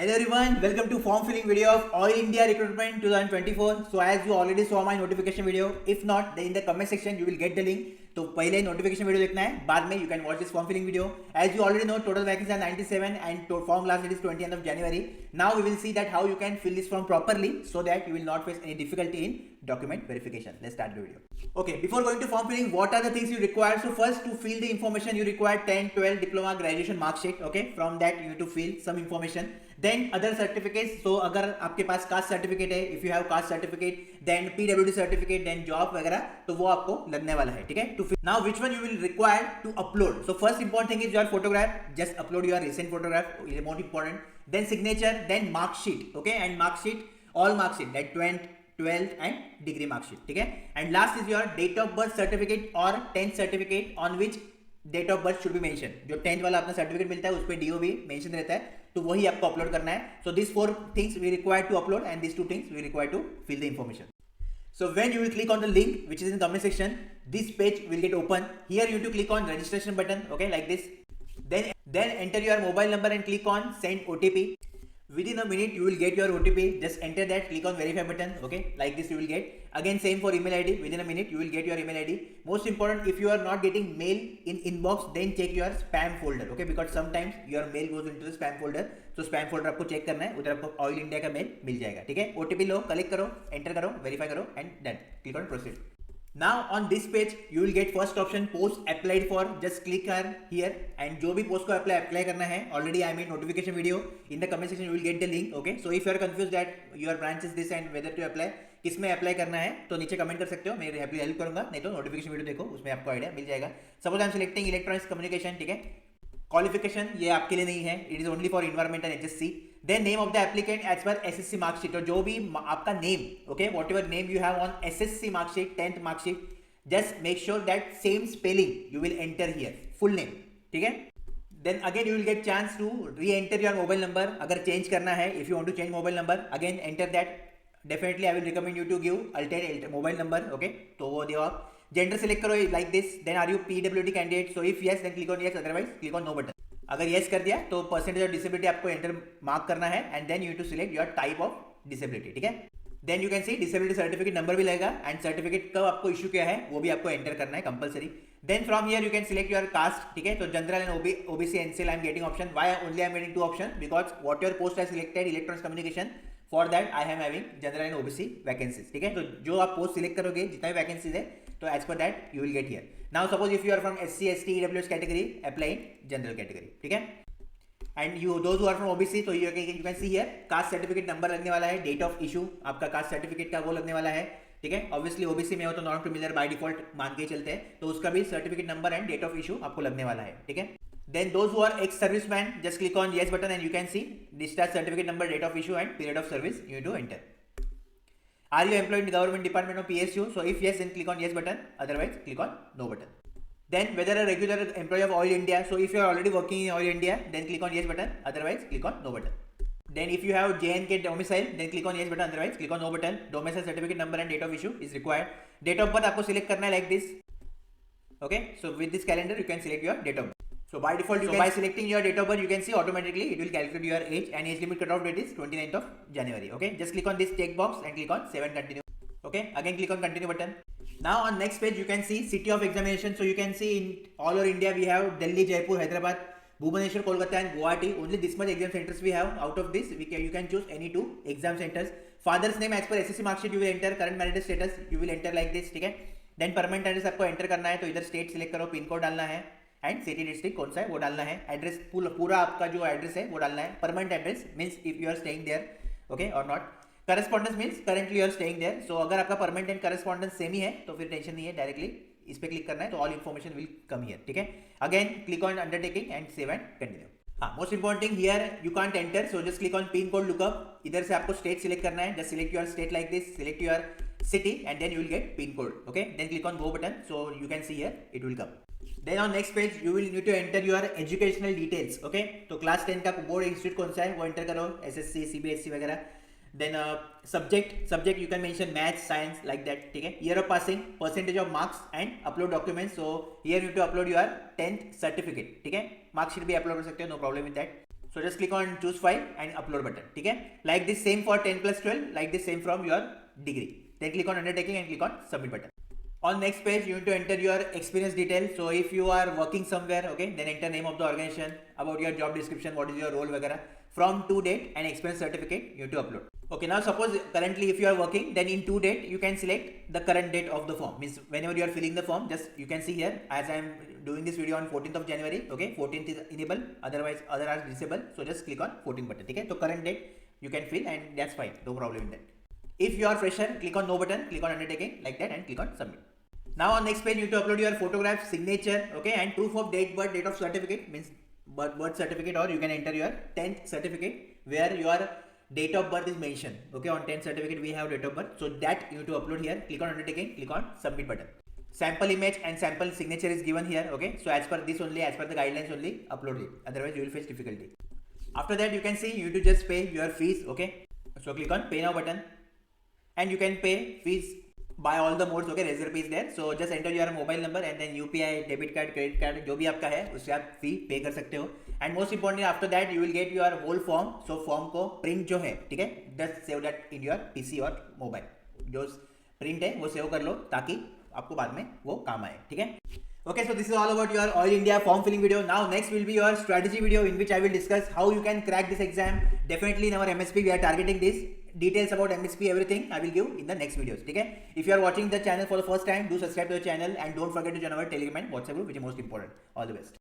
Hello everyone, welcome to form filling video of Oil India Recruitment 2024. So as you already saw my notification video, if not then in the comment section you will get the link. तो पहले notification video देखना है, बाद में you can watch this form filling video. As you already know total vacancy are 97 and form last date is 20th of January. Now we will see that how you can fill this form properly so that you will not face any difficulty in document verification. Let's start the video. Okay, before going to form filling, what are the things you require? So first, to fill the information you require 10, 12 diploma graduation mark sheet. Okay, from that you need to fill some information. Then other certificates. So अगर आपके पास caste certificate है, if you have caste certificate, then PWD certificate, then job वगैरह, तो वो आपको लगने वाला है. ठीक है. To now which one you will require to upload? So first important thing is your photograph. Just upload your recent photograph. Is more important. Then signature, then mark sheet. Okay, and mark sheet, all mark sheet like 20, 12th and degree mark sheet. ठीक है. And last is your date of birth certificate or 10th certificate on which date of birth should be mention. जो 10th वाला अपना certificate मिलता है उस पर DO भी मेंशन रहता है, तो वही आपको अपलोड करना है. So this 4 things we require to upload and this 2 things we require to fill the information. So when you will click on the link which is in the comment section, this page will get open. Here you need to click on registration button, okay, like this. Then enter your mobile number and click on send OTP. Within a minute you will get your OTP. Just enter that, click on verify button, okay, like this you will get. Again same for email ID. Within a minute you will get your email ID. Most important, if you are not getting mail in inbox, then check your spam folder, okay, because sometimes your mail goes into the spam folder. So spam folder आपको check करना है, उधर आपको oil India का mail मिल जाएगा. ठीक है. OTP लो, collect करो, एंटर करो, वेरीफाई करो and done. Click on proceed. Now on this page you will get first option post applied for. Just click here and जो भी post को apply करना है, already I made notification video. In the comment section you will get the link. Okay, so if you are confused that your branch is this and whether to apply, किस में apply करना है, तो नीचे comment कर सकते हो, मैं हेल्प करूंगा. नहीं तो नोटिफिकेशन वीडियो देखो, उसमें आपको आइडिया मिल जाएगा. Suppose I am selecting electronics communication. ठीक है. क्वालिफिकेशन ये आपके लिए नहीं है, it is only for environment and HSC. Then name of the applicant as per SSC marksheet, और जो भी आपका name, okay, whatever name you have on SSC marksheet, 10th marksheet, just make sure that same spelling you will enter here, full name. ठीक है. Then again you will get chance to re-enter your mobile number. अगर change करना है, if you want to change mobile number, again enter that. Definitely I will recommend you to give alternate mobile number. Okay, तो वो दियो आप. Gender select करो like this. Then are you PWD candidate? So if yes, then click on yes. Otherwise click on no button. अगर yes कर दिया तो percentage of disability आपको enter mark करना है and then you need to select your type of disability. ठीक है. Then you can see disability certificate number भी लगेगा एंड सर्टिफिकेट कब आपको इशू किया है वो भी आपको एंटर करना है compulsory. Then from here you can select your caste. ठीक है. तो general and OBC NCL I am getting option. Why only I am getting 2 option? Because what your post I selected electronics communication, for that I am having general and OBC vacancies. ठीक है. तो जो आप post select करोगे, जितना भी vacancies है, तो as per that you will get here. Now suppose if you are from SC ST EWS category, apply in general category. ठीक है. And you those who are from OBC, तो you can see here caste certificate number लगने वाला है, date of issue आपका caste certificate का वो लगने वाला है. ठीक है. ऑब्वियसली OBC में हो तो नॉन क्रिमिनल बाय डिफॉल्ट मान के चलते हैं, तो उसका भी certificate number and date of issue आपको लगने वाला है. ठीक है. Then those who are ex serviceman, just click on yes button and you can see discharge certificate number, date of issue and period of service you need to enter. Are you employed in the government department or PSU? So if yes, then click on yes button. Otherwise, click on no button. Then whether a regular employee of Oil India. So if you are already working in Oil India, then click on yes button. Otherwise, click on no button. Then if you have JNK domicile, then click on yes button. Otherwise, click on no button. Domicile certificate number and date of issue is required. Date of birth आपको select करना है like this. Okay. So with this calendar, you can select your date of birth. So by default, by selecting your date of birth, you can see automatically it will calculate your age, and age limit cutoff date is 29th of January. Okay. Just click on this check box and click on save and continue. Okay. Again, click on continue button. Now on next page you can see city of examination. So you can see in all over India we have Delhi, Jaipur, Hyderabad, Bhubaneswar, Kolkata and Guwahati. Only this much exam centers we have. Out of this you can choose any 2 exam centers. Father's name as per SSC mark sheet you will enter. Current marital status you will enter like this. ठीक है. Then permanent address आपको enter करना है, तो इधर state select करो, pin code डालना है एंड सिटी डिस्ट्रिक्ट कौन सा है वो डालना है. एड्रेस पूरा आपका जो एड्रेस है वो डालना है. Permanent address means if you are staying there, okay, or not. Correspondence means currently you are staying there. So अगर आपका परमानेंट एंड करस्पॉन्डेंस सेम ही है तो फिर टेंशन नहीं है, डायरेक्टली इस पे क्लिक करना है तो all information will come here. ठीक है. Again click on undertaking and save and continue. हाँ, most important thing here you can't enter, so just click on pin code lookup. इधर से आपको स्टेट सिलेक्ट करना है. Just select your state like this, select your city and then you will get pin code. Okay. Then click on go button, so you can see here it will come. Then on next page you will need to enter your educational details. Okay. तो class 10 का board institute कौन सा है वो enter करो, SSC CBSE वगैरह. Then subject you can mention maths, science like that. ठीक है. Year of passing, percentage of marks and upload documents. So here you need to upload your 10th certificate. ठीक है. मार्कशीट भी upload कर सकते हो, no problem with that. So just click on choose file and upload button. ठीक है, like this same for 10+12, like this same from your degree. Then click on undertaking and click on submit button. On next page, you need to enter your experience details. So if you are working somewhere, okay, then enter name of the organization, about your job description, what is your role, वगैरह. From to date and experience certificate you have to upload. Okay, now suppose currently if you are working, then in to date you can select the current date of the form. Means whenever you are filling the form, just you can see here, as I am doing this video on 14th of January, okay, 14th is enable, otherwise other are disable. So just click on 14 button. Okay, so current date you can fill and that's fine, no problem in that. If you are fresher, click on no button, click on undertaking like that and click on submit. Now on next page you need to upload your photograph, signature, okay, and proof of date birth, date of certificate, means birth certificate, or you can enter your 10th certificate where your date of birth is mentioned. Okay, on 10th certificate we have date of birth, so that you need to upload here. Click on undertaking, click on submit button. Sample image and sample signature is given here. Okay, so as per this only, as per the guidelines only, upload it, otherwise you will face difficulty. After that you can see you need to just pay your fees. Okay, so click on pay now button and you can pay fees by all the modes. Okay, Razorpay is there, so just enter your mobile number and then UPI, debit card, credit card, जो भी आपका है उससे आप फी पे कर सकते हो. And most importantly after that you will get your whole form. So form को प्रिंट जो है, ठीक है, just save that in your PC और मोबाइल. जो प्रिंट है वो सेव कर लो ताकि आपको बाद में वो काम आए. ठीक है. Okay, so this is all about your All India form filling video. Now next will be your strategy video in which I will discuss how you can crack this exam. Definitely in our MSP we are targeting this. Details about MSP, everything I will give in the next videos. Okay? If you are watching the channel for the first time, do subscribe to the channel and don't forget to join our Telegram and WhatsApp group, which is most important. All the best.